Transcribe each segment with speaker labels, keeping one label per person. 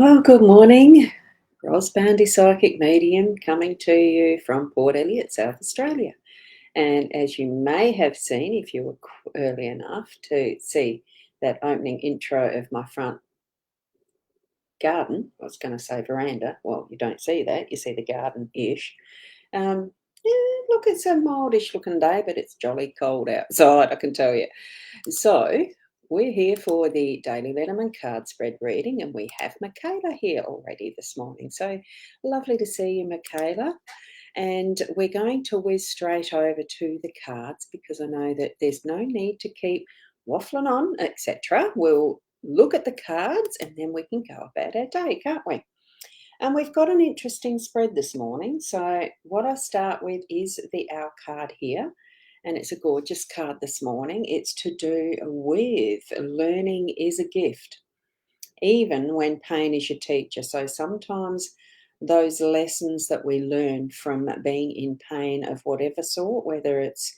Speaker 1: Well, good morning. Ros Boundy Psychic Medium coming to you from Port Elliot, South Australia. And as you may have seen, if you were early enough to see that opening intro of my front garden, I was going to say veranda. Well, you don't see that, you see the garden-ish. Um, yeah, look, it's a mildish looking day, but it's jolly cold outside, I can tell you. So, we're here for the Daily Letterman card spread reading, and we have Michaela here already this morning. So, lovely to see you, Michaela. And we're going to whiz straight over to the cards because I know that there's no need to keep waffling on, etc. We'll look at the cards and then we can go about our day, can't we? And we've got an interesting spread this morning. So, what I start with is the Owl card here. And it's a gorgeous card this morning. It's to do with learning is a gift, even when pain is your teacher. So, sometimes those lessons that we learn from being in pain of whatever sort, whether it's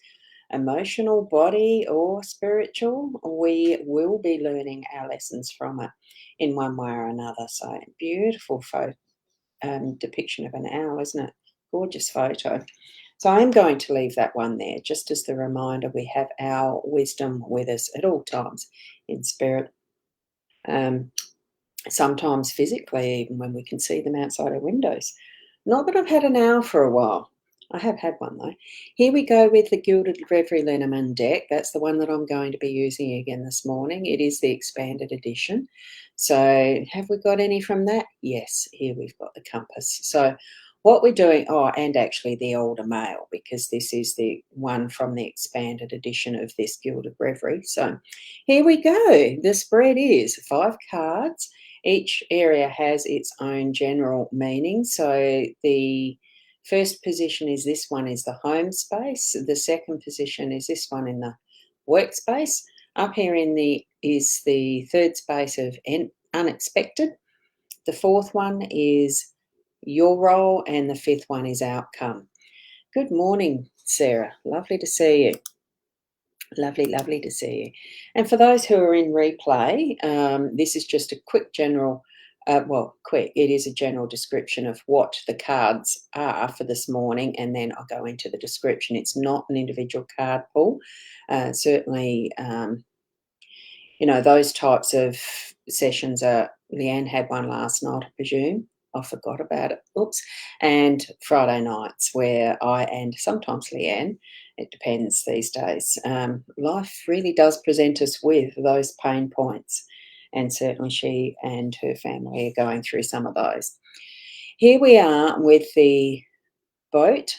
Speaker 1: emotional, body, or spiritual, we will be learning our lessons from it in one way or another. So, beautiful photo depiction of an owl, isn't it? Gorgeous photo. So I'm going to leave that one there just as the reminder we have our wisdom with us at all times in spirit, um, sometimes physically, even when we can see them outside our windows. Not that I've had an owl for a while. I have had one though. Here we go with the Gilded Reverie LENORMAND deck. That's the one that I'm going to be using again this morning. It is the expanded edition. So have we got any from that? Yes, here we've got the compass. So what we're doing, oh, and actually the older male, because this is the one from the expanded edition of this Gilded Reverie. So here we go. The spread is 5 cards. Each area has its own general meaning. So the first position is this one is the home space. The second position is this one in the workspace. Up here in the is the third space of unexpected. The fourth one is your role, and the fifth one is outcome. Good morning, Sarah. Lovely to see you. Lovely, lovely to see you. And for those who are in replay, this is just a quick general, quick, it is a general description of what the cards are for this morning, and then I'll go into the description. It's not an individual card pull. Certainly, those types of sessions are, Leanne had one last night, I presume. I forgot about it. Oops. And Friday nights where I and sometimes Leanne, it depends these days. Life really does present us with those pain points. And certainly she and her family are going through some of those. Here we are with the boat,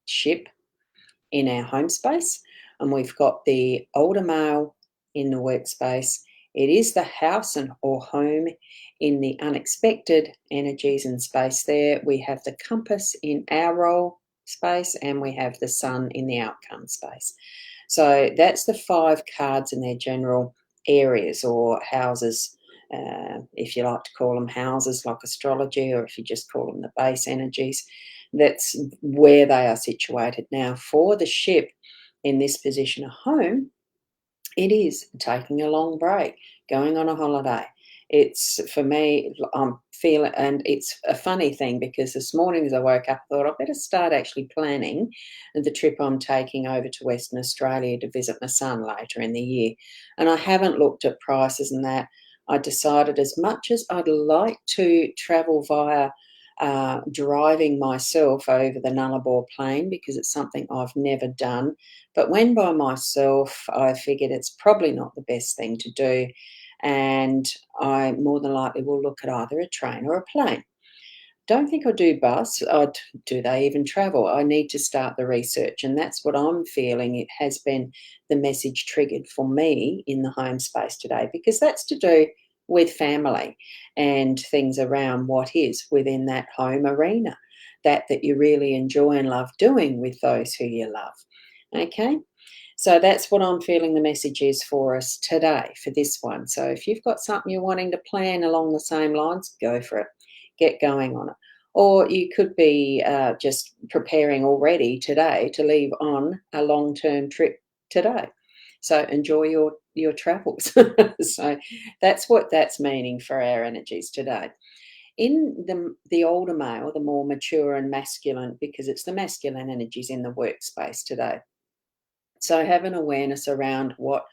Speaker 1: ship in our home space, and we've got the older male in the workspace. It is the house and or home in the unexpected energies and space there. We have the compass in our role space, and we have the sun in the outcome space. So that's the 5 cards in their general areas or houses, if you like to call them houses like astrology, or if you just call them the base energies. That's where they are situated. Now, for the ship in this position of home, it is taking a long break, going on a holiday. It's for me, I'm feeling, and it's a funny thing because this morning as I woke up, I thought I better start actually planning the trip I'm taking over to Western Australia to visit my son later in the year. And I haven't looked at prices and that. I decided as much as I'd like to travel via driving myself over the Nullarbor Plain because it's something I've never done. But when by myself, I figured it's probably not the best thing to do. And I more than likely will look at either a train or a plane. Don't think I'll do bus. Do they even travel? I need to start the research. And that's what I'm feeling. It has been the message triggered for me in the home space today, because that's to do with family and things around what is within that home arena, that you really enjoy and love doing with those who you love. Okay? So that's what I'm feeling the message is for us today for this one. So if you've got something you're wanting to plan along the same lines, go for it. Get going on it. Or you could be just preparing already today to leave on a long-term trip today. So enjoy your travels. So that's what that's meaning for our energies today. In the older male, the more mature and masculine, because it's the masculine energies in the workspace today. So have an awareness around what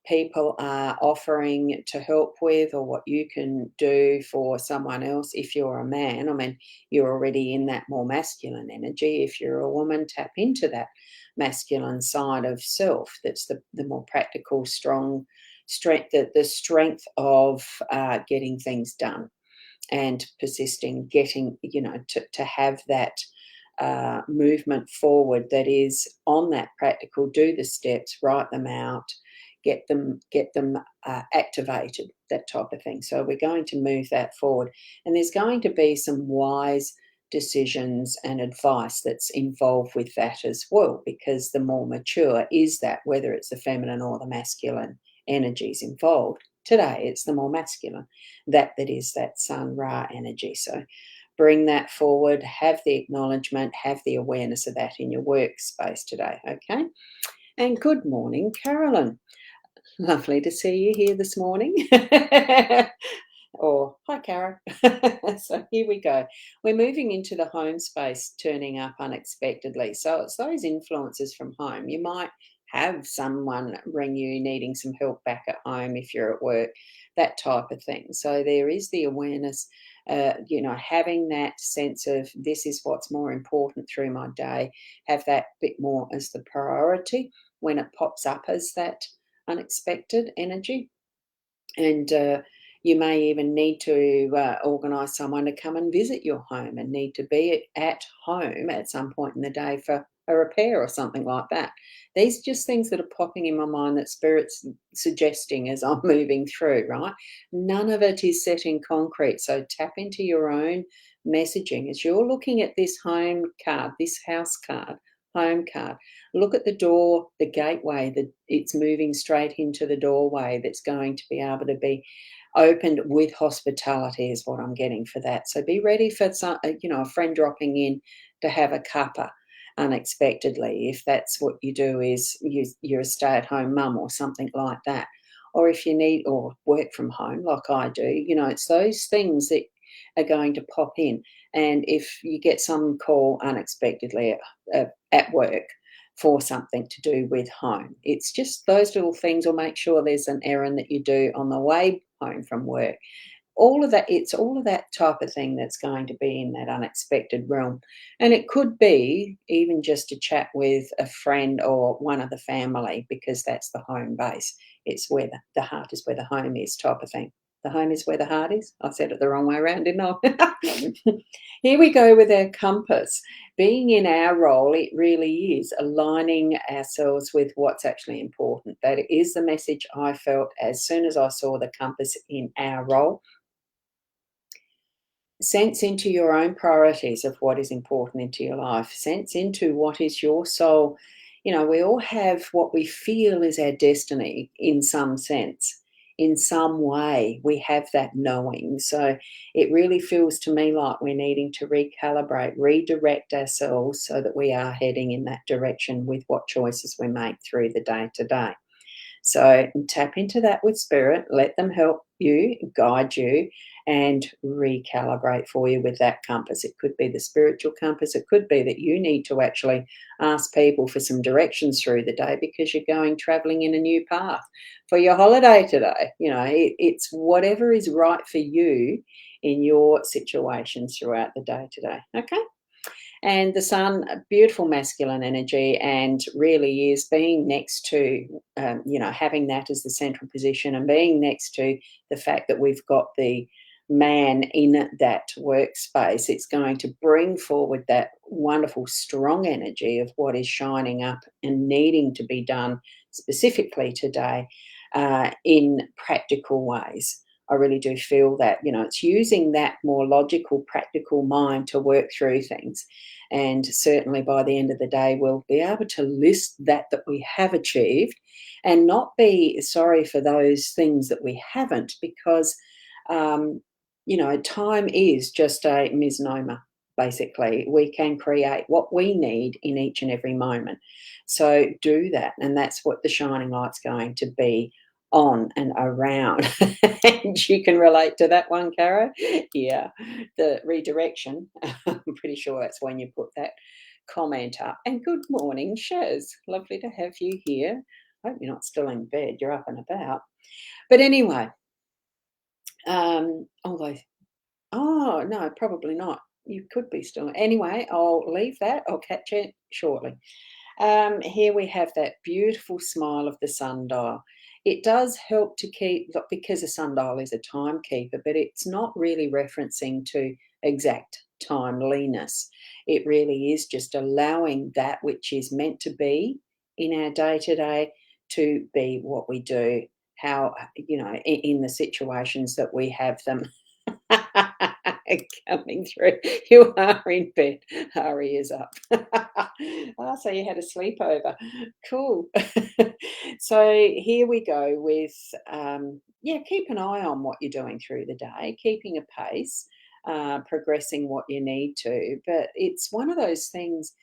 Speaker 1: people are offering to help with, or what you can do for someone else. If you're a man, I mean, you're already in that more masculine energy. If you're a woman, tap into that masculine side of self. That's the more practical, strong strength, the strength of getting things done and persisting, getting, to have that movement forward that is on that practical, do the steps, write them out, get them activated, that type of thing. So we're going to move that forward. And there's going to be some wise decisions and advice that's involved with that as well, because the more mature is that, whether it's the feminine or the masculine energies involved. Today, it's the more masculine, that is that Sun Ra energy. So bring that forward, have the acknowledgement, have the awareness of that in your workspace today, okay? And good morning, Carolyn. Lovely to see you here this morning. Or, hi, Kara. So here we go. We're moving into the home space, turning up unexpectedly. So it's those influences from home. You might have someone ring you needing some help back at home if you're at work, that type of thing. So there is the awareness, having that sense of this is what's more important through my day, have that bit more as the priority when it pops up as that unexpected energy. And you may even need to organise someone to come and visit your home, and need to be at home at some point in the day for a repair or something like that. These are just things that are popping in my mind that Spirit's suggesting as I'm moving through, right? None of it is set in concrete. So tap into your own messaging as you're looking at this home card, this house card, home card. Look at the door, the gateway, that it's moving straight into the doorway that's going to be able to be opened with hospitality is what I'm getting for that. So be ready for a friend dropping in to have a cuppa unexpectedly, if that's what you do, is you're a stay-at-home mum or something like that. Or if you need, or work from home like I do, it's those things that are going to pop in. And if you get some call unexpectedly at work for something to do with home, it's just those little things. Or make sure there's an errand that you do on the way home from work. All of that, it's all of that type of thing that's going to be in that unexpected realm. And it could be even just to chat with a friend or one of the family, because that's the home base. It's where the heart is, where the home is, type of thing. The home is where the heart is. I said it the wrong way around, didn't I? Here we go with our compass. Being in our role, it really is aligning ourselves with what's actually important. That is the message I felt as soon as I saw the compass in our role. Sense into your own priorities of what is important into your life. Sense into what is your soul. We all have what we feel is our destiny in some sense. In some way, we have that knowing. So it really feels to me like we're needing to recalibrate, redirect ourselves so that we are heading in that direction with what choices we make through the day to day. So tap into that with Spirit, let them help you, guide you, and recalibrate for you with that compass. It could be the spiritual compass. It could be that you need to actually ask people for some directions through the day because you're going traveling in a new path for your holiday today. It's whatever is right for you in your situations throughout the day today. Okay? And the sun, a beautiful masculine energy, and really is being next to, having that as the central position, and being next to the fact that we've got the man in that workspace. It's going to bring forward that wonderful, strong energy of what is shining up and needing to be done specifically today in practical ways. I really do feel that, it's using that more logical, practical mind to work through things. And certainly by the end of the day, we'll be able to list that we have achieved, and not be sorry for those things that we haven't, because, time is just a misnomer. basically. We can create what we need in each and every moment. So do that. And that's what the shining light's going to be on and around. And you can relate to that one, Cara. Yeah. The redirection. I'm pretty sure that's when you put that comment up. And good morning, Shaz. Lovely to have you here. Hope you're not still in bed. You're up and about. But anyway, although, oh, no, probably not. You could be still. Anyway, I'll leave that. I'll catch it shortly. Here we have that beautiful smile of the sundial. It does help to keep, because a sundial is a timekeeper, but it's not really referencing to exact timeliness. It really is just allowing that which is meant to be in our day to day to be what we do, how, in the situations that we have them. Coming through. You are in bed. Ari is up. So you had a sleepover. Cool. So here we go with, keep an eye on what you're doing through the day, keeping a pace, progressing what you need to. But it's one of those things,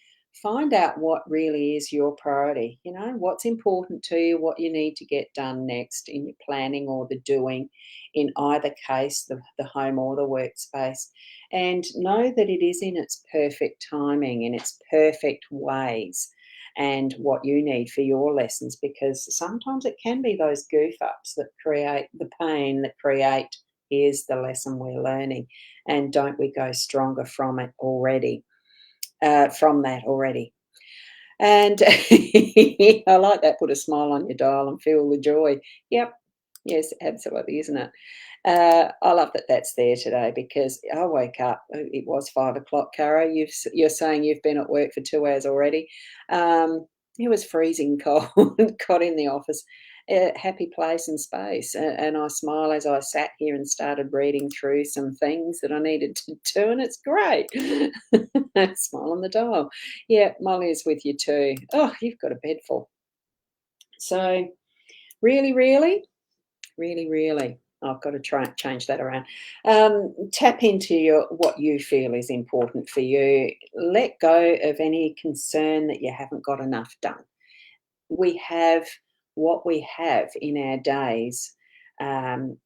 Speaker 1: find out what really is your priority, what's important to you, what you need to get done next in your planning or the doing, in either case, the home or the workspace, and know that it is in its perfect timing, in its perfect ways, and what you need for your lessons, because sometimes it can be those goof ups that create the pain, that create, here's the lesson we're learning, and don't we go stronger from it already, from that already. And I like that, put a smile on your dial and feel the joy. Yep. Yes, absolutely, isn't it? I love that that's there today, because I woke up, it was 5 o'clock, Cara. You're saying you've been at work for 2 hours already. It was freezing cold, got in the office, happy place and space. And I smile as I sat here and started reading through some things that I needed to do, and it's great. Smile on the dial. Yeah, Molly is with you too. Oh, you've got a bed full. So really, really, really, really, I've got to try and change that around. Tap into what you feel is important for you. Let go of any concern that you haven't got enough done. We have what we have in our days, um,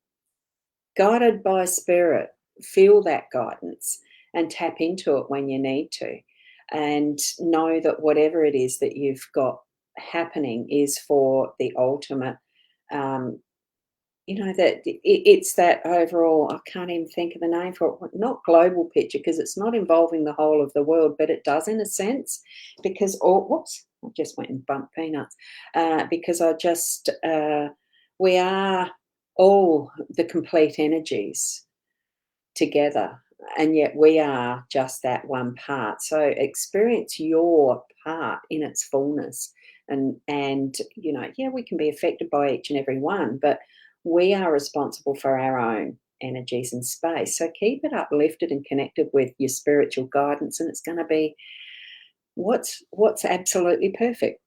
Speaker 1: guided by spirit. Feel that guidance and tap into it when you need to. And know that whatever it is that you've got happening is for the ultimate, that it's that overall, I can't even think of the name for it, not global picture, because it's not involving the whole of the world, but it does in a sense, because, whoops, I just went and bumped peanuts, because we are all the complete energies together, and yet we are just that one part. So experience your part in its fullness, and we can be affected by each and every one, but we are responsible for our own energies and space. So keep it uplifted and connected with your spiritual guidance, and it's going to be what's absolutely perfect.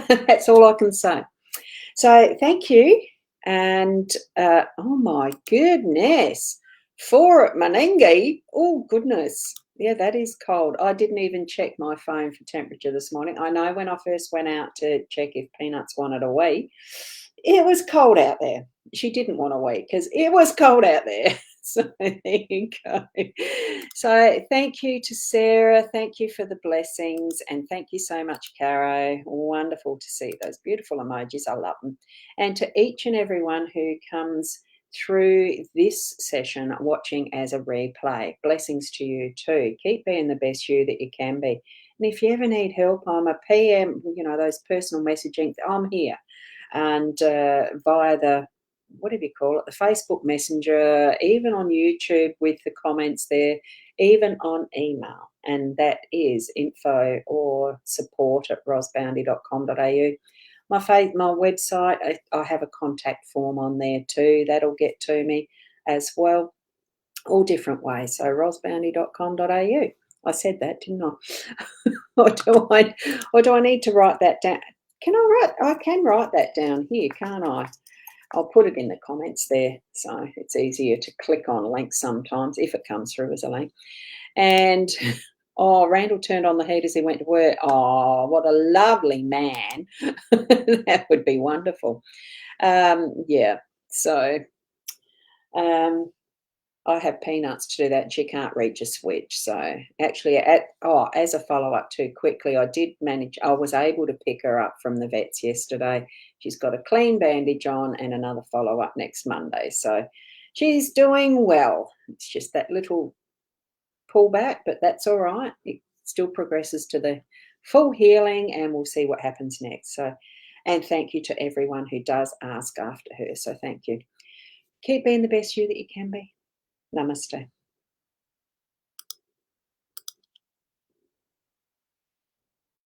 Speaker 1: That's all I can say. So thank you. And oh my goodness, 4 at Meningi. Oh goodness. Yeah, that is cold. I didn't even check my phone for temperature this morning. I know when I first went out to check if Peanuts wanted a wee, it was cold out there. She didn't want a wee because it was cold out there. So there you go. So thank you to Sarah. Thank you for the blessings. And thank you so much, Caro. Wonderful to see those beautiful emojis. I love them. And to each and everyone who comes through this session watching as a replay, blessings to you too. Keep being the best you that you can be. And if you ever need help, I'm a PM, those personal messaging, I'm here. And via the, whatever you call it, the Facebook Messenger, even on YouTube with the comments there, even on email. And that is info or support at rosboundy.com.au. My website, I have a contact form on there too. That'll get to me as well. All different ways. So rosboundy.com.au. I said that, didn't I? or do I need to write that down? I can write that down here, can't I? I'll put it in the comments there, so it's easier to click on links sometimes if it comes through as a link. And oh, Randall turned on the heat as he went to work. Oh, what a lovely man. That would be wonderful. Yeah. So um, I have peanuts to do that, and she can't reach a switch. So actually, as a follow up too quickly, I did manage. I was able to pick her up from the vets yesterday. She's got a clean bandage on and another follow up next Monday. So she's doing well. It's just that little pullback, but that's all right. It still progresses to the full healing, and we'll see what happens next. So, and thank you to everyone who does ask after her. So thank you. Keep being the best you that you can be. Namaste.